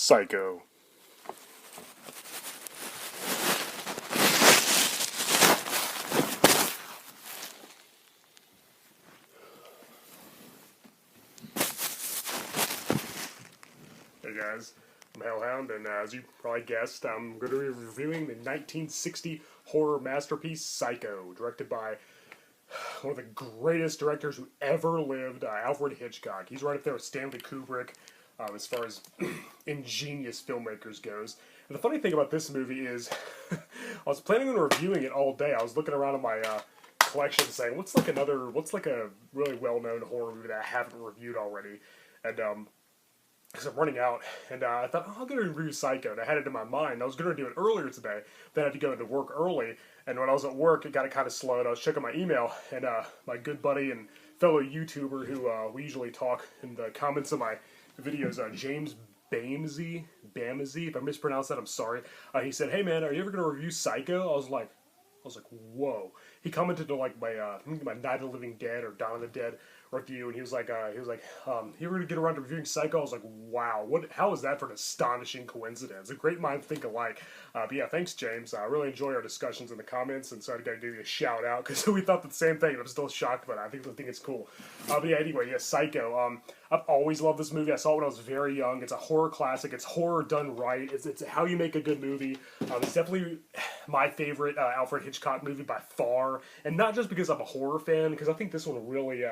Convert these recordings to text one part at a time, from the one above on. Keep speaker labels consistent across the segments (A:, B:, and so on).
A: Psycho. Hey guys, I'm Hellhound, and as you probably guessed, I'm going to be reviewing the 1960 horror masterpiece Psycho, directed by one of the greatest directors who ever lived, Alfred Hitchcock. He's right up there with Stanley Kubrick as far as ingenious filmmakers goes. And the funny thing about this movie is, I was planning on reviewing it all day. I was looking around at my collection saying, what's like a really well-known horror movie that I haven't reviewed already? And because I'm running out, and I thought, oh, I'm going to review Psycho, and I had it in my mind. I was going to do it earlier today, then I had to go into work early, and when I was at work, it got kind of slow, and I was checking my email, and my good buddy and fellow YouTuber, who we usually talk in the comments of my videos, James Bamsey, if I mispronounced that, I'm sorry. He said, "Hey man, are you ever going to review Psycho?" I was like, whoa. He commented on like my Night of the Living Dead or Dawn of the Dead review, and he was like, you ever gonna get around to reviewing Psycho? I was like, wow, how is that for an astonishing coincidence? A great minds think alike. But yeah, thanks, James. I really enjoy our discussions in the comments, and so I gotta give you a shout out because we thought the same thing, and I'm still shocked by it. I think it's cool. But yeah, anyway, yeah, Psycho. I've always loved this movie. I saw it when I was very young. It's a horror classic. It's horror done right. It's how you make a good movie. It's definitely my favorite Alfred Hitchcock movie by far, and not just because I'm a horror fan, because I think this one really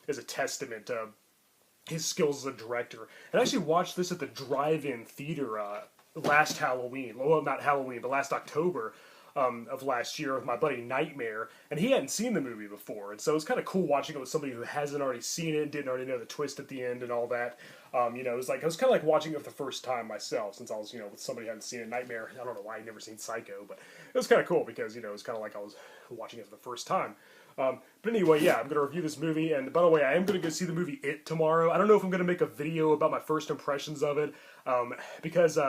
A: is a testament to his skills as a director. And I actually watched this at the drive-in theater last Halloween. Well, not Halloween, but last October of last year with my buddy Nightmare, and he hadn't seen the movie before, and so it's kind of cool watching it with somebody who hasn't already seen it, didn't already know the twist at the end and all that. It was like I was kind of like watching it for the first time myself, since I was with somebody who hadn't seen it. Nightmare. I don't know why I'd never seen Psycho, but it was kind of cool because it was kind of like I was watching it for the first time. But anyway, yeah, I'm going to review this movie, and by the way, I am going to go see the movie It tomorrow. I don't know if I'm going to make a video about my first impressions of it, because,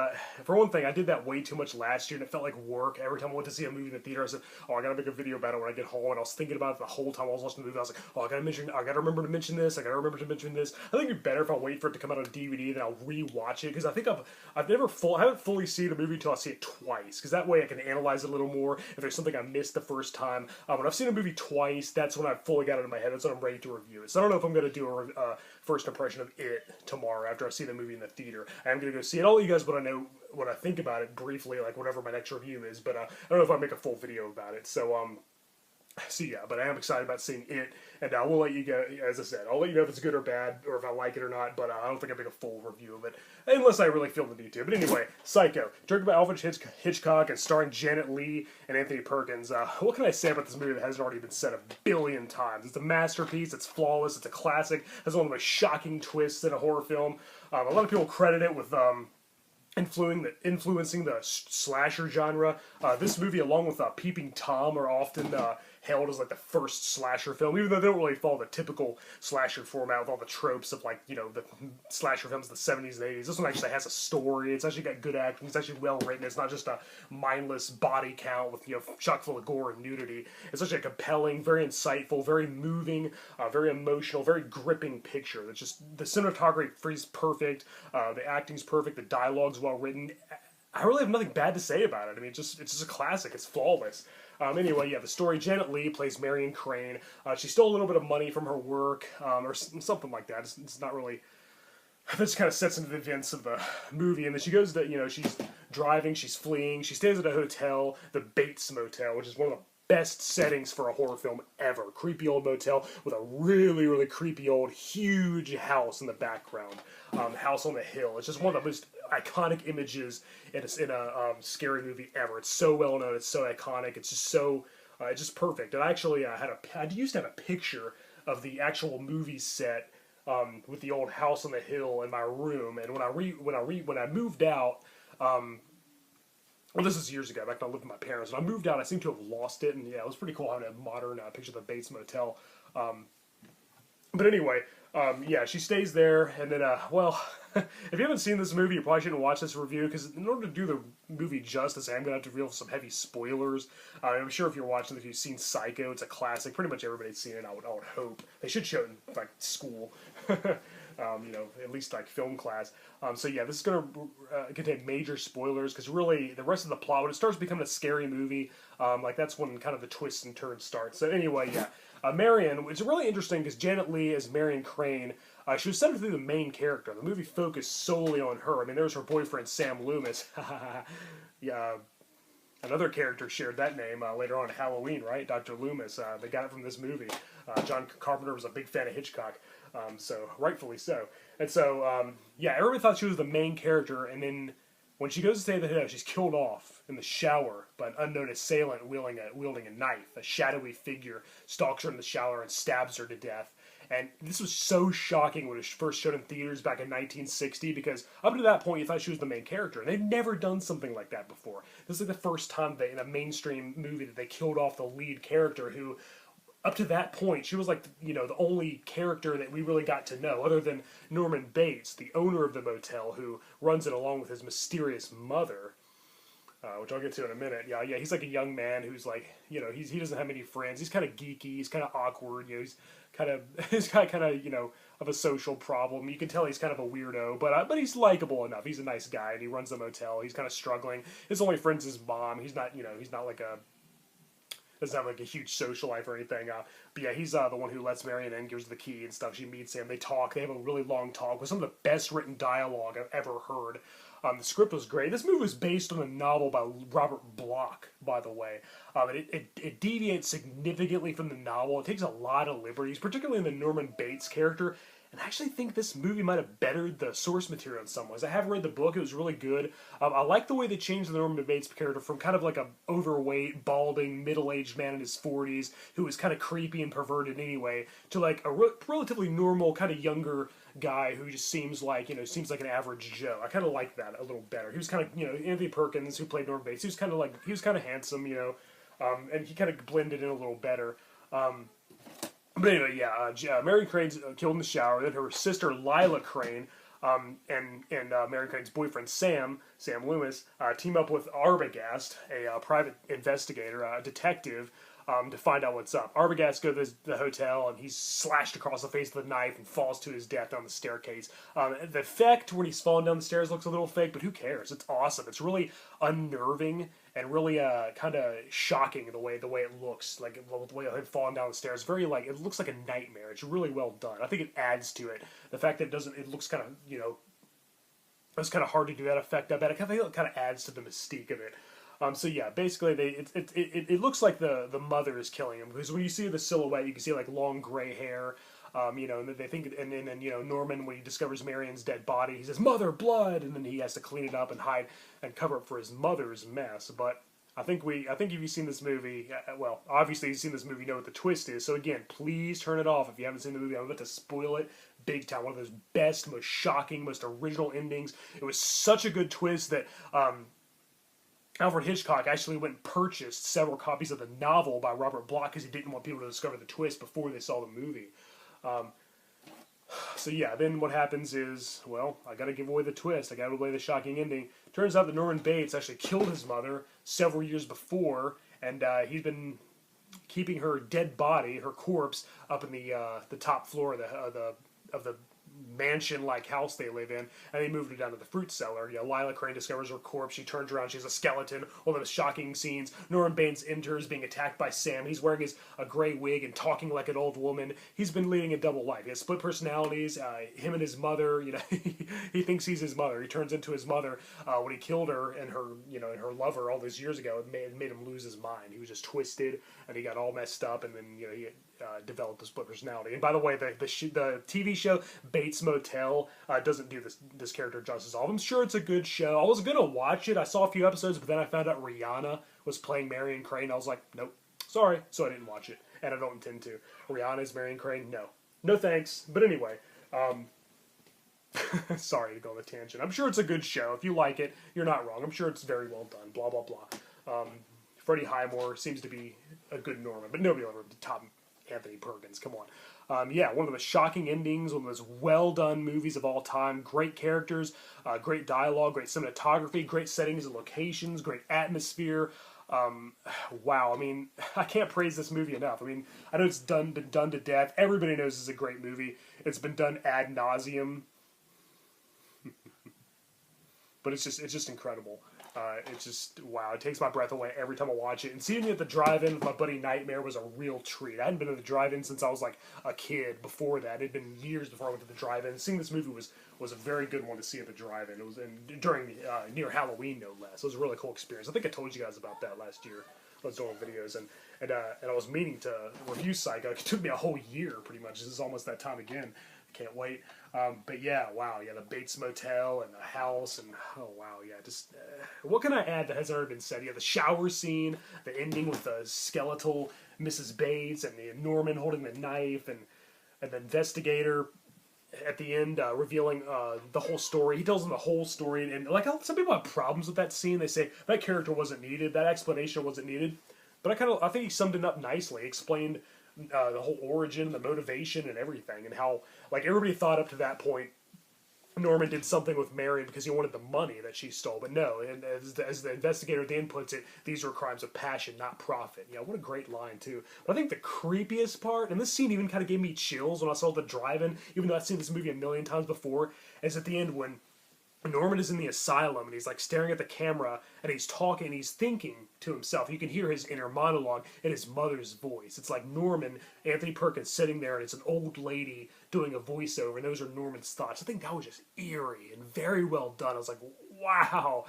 A: for one thing, I did that way too much last year, and it felt like work. Every time I went to see a movie in the theater, I said, oh, I got to make a video about it when I get home, and I was thinking about it the whole time I was watching the movie. I was like, oh, I got to remember to mention this, I think it'd be better if I wait for it to come out on DVD, then I'll re-watch it, because I think I haven't fully seen a movie until I see it twice, because that way I can analyze it a little more if there's something I missed the first time. When I've seen a movie twice, that's when I've fully got it in my head. That's when I'm ready to review it. So I don't know if I'm going to do a first impression of It tomorrow after I see the movie in the theater. I am going to go see it. I'll let you guys what I think about it briefly, like whatever my next review is. But I don't know if I'll make a full video about it. So yeah, but I am excited about seeing It, and I will let you go. As I said, I'll let you know if it's good or bad, or if I like it or not. But I don't think I'll make a full review of it unless I really feel the need to. But anyway, Psycho, directed by Alfred Hitchcock and starring Janet Leigh and Anthony Perkins. What can I say about this movie that hasn't already been said a billion times? It's a masterpiece. It's flawless. It's a classic. Has one of the most shocking twists in a horror film. A lot of people credit it with influencing the slasher genre. This movie, along with Peeping Tom, are often hailed as like the first slasher film, even though they don't really follow the typical slasher format with all the tropes of like the slasher films of the 70s and 80s. This one actually has a story. It's actually got good acting. It's actually well written. It's not just a mindless body count with chock full of gore and nudity. It's actually a compelling, very insightful, very moving, very emotional, very gripping picture. That's just the cinematography is perfect. The acting's perfect. The dialogue's well written. I really have nothing bad to say about it. I mean, it's just a classic. It's flawless. Anyway, yeah, the story. Janet Leigh plays Marion Crane. She stole a little bit of money from her work, or something like that. It's not really. This kind of sets into the events of the movie, and then she goes to, she's driving, she's fleeing, she stays at a hotel, the Bates Motel, which is one of the best settings for a horror film ever. Creepy old motel with a really, really creepy old, huge house in the background. House on the hill. It's just one of the most iconic images in a scary movie ever. It's so well known. It's so iconic. It's just so, it's just perfect. And I actually I used to have a picture of the actual movie set with the old house on the hill in my room. And when I moved out, well, this is years ago, back when I lived with my parents. When I moved out, I seem to have lost it, and yeah, it was pretty cool having a modern picture of the Bates Motel. But anyway, yeah, she stays there, and then, if you haven't seen this movie, you probably shouldn't watch this review, because in order to do the movie justice, I'm going to have to reveal some heavy spoilers. I'm sure if you're watching, if you've seen Psycho, it's a classic. Pretty much everybody's seen it, I would hope. They should show it in, like, school. at least like film class. So yeah, this is going to contain major spoilers because really the rest of the plot, when it starts becoming a scary movie, like that's when kind of the twists and turns start. So anyway, yeah, Marion, it's really interesting because Janet Leigh as Marion Crane, she was centered through the main character. The movie focused solely on her. I mean, there's her boyfriend Sam Loomis. Yeah. Another character shared that name later on in Halloween, right? Dr. Loomis. They got it from this movie. John Carpenter was a big fan of Hitchcock, so rightfully so. And so, yeah, everybody thought she was the main character, and then when she goes to stay at the hotel, she's killed off in the shower by an unknown assailant wielding a knife. A shadowy figure stalks her in the shower and stabs her to death. And this was so shocking when it was first showed in theaters back in 1960 because up to that point you thought she was the main character. And they'd never done something like that before. This is like the first time in a mainstream movie that they killed off the lead character who, up to that point, she was like, the only character that we really got to know other than Norman Bates, the owner of the motel who runs it along with his mysterious mother. Which I'll get to in a minute. Yeah, he's like a young man who's like, he doesn't have many friends. He's kind of geeky. He's kind of awkward. He's kind of of a social problem. You can tell he's kind of a weirdo, but he's likable enough. He's a nice guy, and he runs the motel. He's kind of struggling. His only friend's his mom. He's not like doesn't have like a huge social life or anything. But yeah, he's the one who lets Marion in, gives her the key and stuff. She meets him. They talk. They have a really long talk with some of the best written dialogue I've ever heard. The script was great. This movie was based on a novel by Robert Bloch, by the way. It deviates significantly from the novel. It takes a lot of liberties, particularly in the Norman Bates character. And I actually think this movie might have bettered the source material in some ways. I have read the book. It was really good. I like the way they changed the Norman Bates character from kind of like a overweight, balding, middle-aged man in his 40s who was kind of creepy and perverted anyway to like a relatively normal, kind of younger guy who just seems like an average Joe. I kind of like that a little better. He was kind of, Anthony Perkins, who played Norman Bates, he was kind of handsome, and he kind of blended in a little better. But anyway, Marion Crane's killed in the shower. Then her sister Lila Crane and Marion Crane's boyfriend Sam Loomis team up with Arbogast, a private investigator, a detective, to find out what's up. Arbogast goes to the hotel and he's slashed across the face with a knife and falls to his death down the staircase. The effect when he's falling down the stairs looks a little fake, but who cares? It's awesome. It's really unnerving and really kind of shocking the way it looks, like the way him falling down the stairs. Very it looks like a nightmare. It's really well done. I think it adds to it. The fact that it looks kind of it's kind of hard to do that effect. I bet it kind of adds to the mystique of it. So yeah, basically it looks like the mother is killing him because when you see the silhouette, you can see like long gray hair. And they think, and then Norman, when he discovers Marion's dead body, he says "Mother, blood," and then he has to clean it up and hide and cover up for his mother's mess. But I think if you've seen this movie, well, obviously you've seen this movie, you know what the twist is. So again, please turn it off if you haven't seen the movie. I'm about to spoil it big time. One of those best, most shocking, most original endings. It was such a good twist that Alfred Hitchcock actually went and purchased several copies of the novel by Robert Bloch because he didn't want people to discover the twist before they saw the movie. So yeah, then what happens is, well, I gotta give away the twist. I gotta give away the shocking ending. Turns out that Norman Bates actually killed his mother several years before, and he's been keeping her dead body, her corpse, up in the top floor of the mansion-like house they live in, and they moved her down to the fruit cellar. Lila Crane discovers her corpse. She turns around. She's a skeleton. One of the shocking scenes. Norman Bates enters, being attacked by Sam. He's wearing a gray wig and talking like an old woman. He's been leading a double life. He has split personalities. Him and his mother. He thinks he's his mother. He turns into his mother when he killed her and her, and her lover all those years ago. It made him lose his mind. He was just twisted and he got all messed up, and then he developed a split personality. And by the way, the TV show Bates Motel doesn't do this character justice. I'm sure it's a good show. I was gonna watch it. I saw a few episodes, but then I found out Rihanna was playing Marion Crane. I was like, nope, sorry. So I didn't watch it, and I don't intend to. Rihanna is Marion Crane. No thanks. But anyway, sorry to go on a tangent. I'm sure it's a good show. If you like it, you're not wrong. I'm sure it's very well done. Blah blah blah. Freddie Highmore seems to be a good Norman, but nobody will ever top Anthony Perkins. Come on. One of the shocking endings, one of those well-done movies of all time. Great characters, great dialogue, great cinematography, great settings and locations, great atmosphere. Wow, I mean, I can't praise this movie enough. I mean, I know it's been done to death. Everybody knows it's a great movie. It's been done ad nauseum, but it's just incredible. It's just wow. It takes my breath away every time I watch it. And seeing it at the drive-in with my buddy Nightmare was a real treat. I hadn't been to the drive-in since I was like a kid. Before that, it had been years before I went to the drive-in. Seeing this movie was a very good one to see at the drive-in. It was during near Halloween, no less. It was a really cool experience. I think I told you guys about that last year. I was doing videos and I was meaning to review Psycho. It took me a whole year, pretty much. This is almost that time again. Can't wait. But yeah, wow, yeah, the Bates Motel and the house, and oh wow, yeah, just what can I add that hasn't already been said? Yeah, the shower scene, the ending with the skeletal Mrs. Bates and the Norman holding the knife, and the investigator at the end revealing the whole story. He tells them the whole story, and like some people have problems with that scene. They say that character wasn't needed, that explanation wasn't needed. But I think he summed it up nicely. He explained the whole origin, the motivation, and everything, and how like everybody thought up to that point Norman did something with Mary because he wanted the money that she stole, but no. And as the investigator then puts it, these were crimes of passion, not profit. Yeah, what a great line too. But I think the creepiest part, and this scene even kind of gave me chills when I saw the drive-in, even though I've seen this movie a million times before, is at the end when Norman is in the asylum and he's like staring at the camera and he's talking, he's thinking to himself. You can hear his inner monologue in his mother's voice. It's like Norman, Anthony Perkins, sitting there and it's an old lady doing a voiceover, and those are Norman's thoughts. I think that was just eerie and very well done. I was like, wow.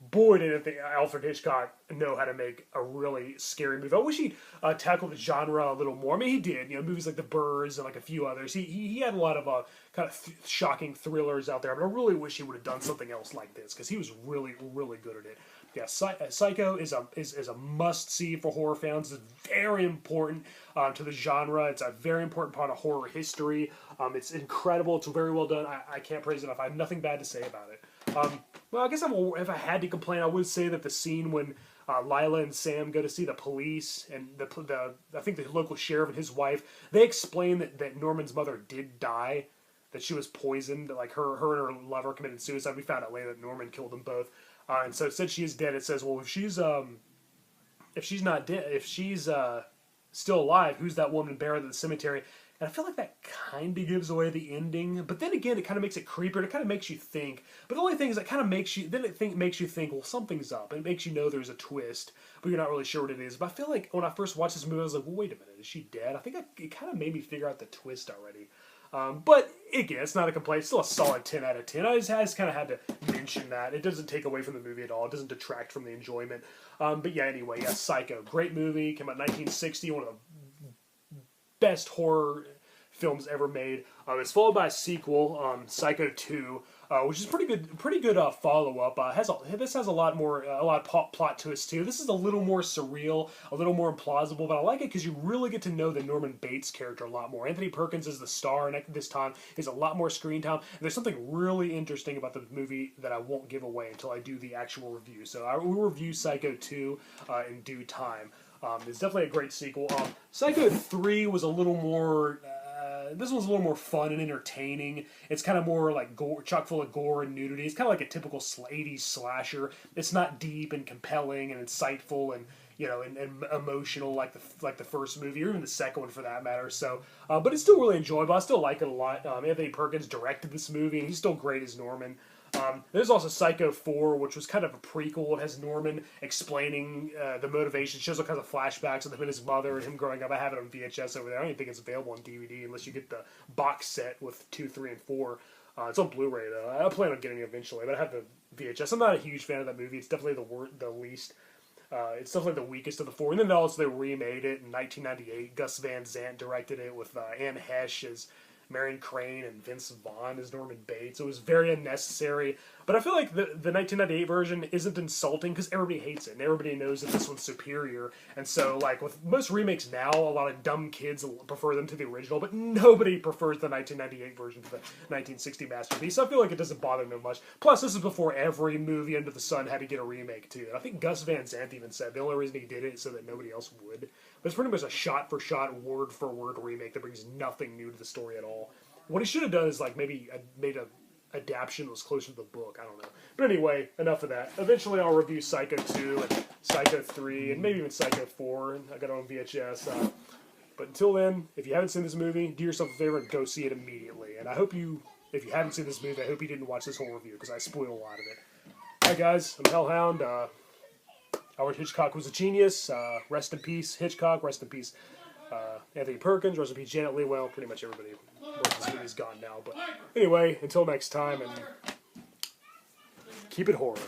A: Boy, did Alfred Hitchcock know how to make a really scary movie. I wish he'd tackled the genre a little more. I mean, he did. You know, movies like The Birds and like a few others. He had a lot of kind of shocking thrillers out there. But I really wish he would have done something else like this because he was really, really good at it. Yeah, Psycho is a must-see for horror fans. It's very important to the genre. It's a very important part of horror history. It's incredible. It's very well done. I can't praise it enough. I have nothing bad to say about it. Well, I guess if I had to complain, I would say that the scene when Lila and Sam go to see the police and I think the local sheriff and his wife, they explain that Norman's mother did die, that she was poisoned, like her and her lover committed suicide. We found out later that Norman killed them both, and so it said she is dead. It says, well, if she's not dead, if she's still alive, who's that woman buried in the cemetery? And I feel like that kind of gives away the ending, but then again, it kind of makes it creepier. It kind of makes you think. But the only thing is, it kind of makes you makes you think, well, something's up. And it makes you know there's a twist, but you're not really sure what it is. But I feel like when I first watched this movie, I was like, well, wait a minute, is she dead? I think it kind of made me figure out the twist already. But again, it's not a complaint. It's still a solid 10 out of 10. I just kind of had to mention that. It doesn't take away from the movie at all. It doesn't detract from the enjoyment. But yeah, anyway, yeah, Psycho, great movie. Came out in 1960. One of the best horror films ever made. It's followed by a sequel, Psycho 2, which is pretty good follow up. This has a lot of plot twists too. This is a little more surreal, a little more implausible, but I like it because you really get to know the Norman Bates character a lot more. Anthony Perkins is the star, and at this time is a lot more screen time. And there's something really interesting about the movie that I won't give away until I do the actual review. So I will review Psycho 2 in due time. It's definitely a great sequel. Psycho 3 was a little more. This one's a little more fun and entertaining. It's kind of more like chock full of gore and nudity. It's kind of like a typical 80s slasher. It's not deep and compelling and insightful and and emotional like the first movie or even the second one for that matter. So, but it's still really enjoyable. I still like it a lot. Anthony Perkins directed this movie, and he's still great as Norman. There's also Psycho 4, which was kind of a prequel. It has Norman explaining the motivation. It shows all kinds of flashbacks of him and his mother and him growing up. I have it on VHS over there. I don't even think it's available on DVD unless you get the box set with 2, 3, and 4. It's on Blu-ray, though. I plan on getting it eventually, but I have the VHS. I'm not a huge fan of that movie. It's definitely the least. It's definitely the weakest of the 4. And then also they remade it in 1998. Gus Van Sant directed it with Anne Hesh as Marion Crane and Vince Vaughn as Norman Bates. It was very unnecessary. But I feel like the 1998 version isn't insulting because everybody hates it. And everybody knows that this one's superior. And so, like, with most remakes now, a lot of dumb kids prefer them to the original. But nobody prefers the 1998 version to the 1960 masterpiece. So I feel like it doesn't bother them much. Plus, this is before every movie under the sun had to get a remake, too. And I think Gus Van Sant even said the only reason he did it is so that nobody else would. But it's pretty much a shot-for-shot, word-for-word remake that brings nothing new to the story at all. What he should have done is like maybe made a adaptation that was closer to the book. I don't know. But anyway, enough of that. Eventually I'll review Psycho 2, and Psycho 3, and maybe even Psycho 4. And I got it on VHS. But until then, if you haven't seen this movie, do yourself a favor and go see it immediately. And I hope you, if you haven't seen this movie, I hope you didn't watch this whole review, because I spoiled a lot of it. Alright guys, I'm Hellhound. Alfred Hitchcock was a genius. Rest in peace, Hitchcock. Rest in peace, Anthony Perkins. Rest in peace, Janet Leigh. Well, pretty much everybody working this movie is gone now. But anyway, until next time, and keep it horror.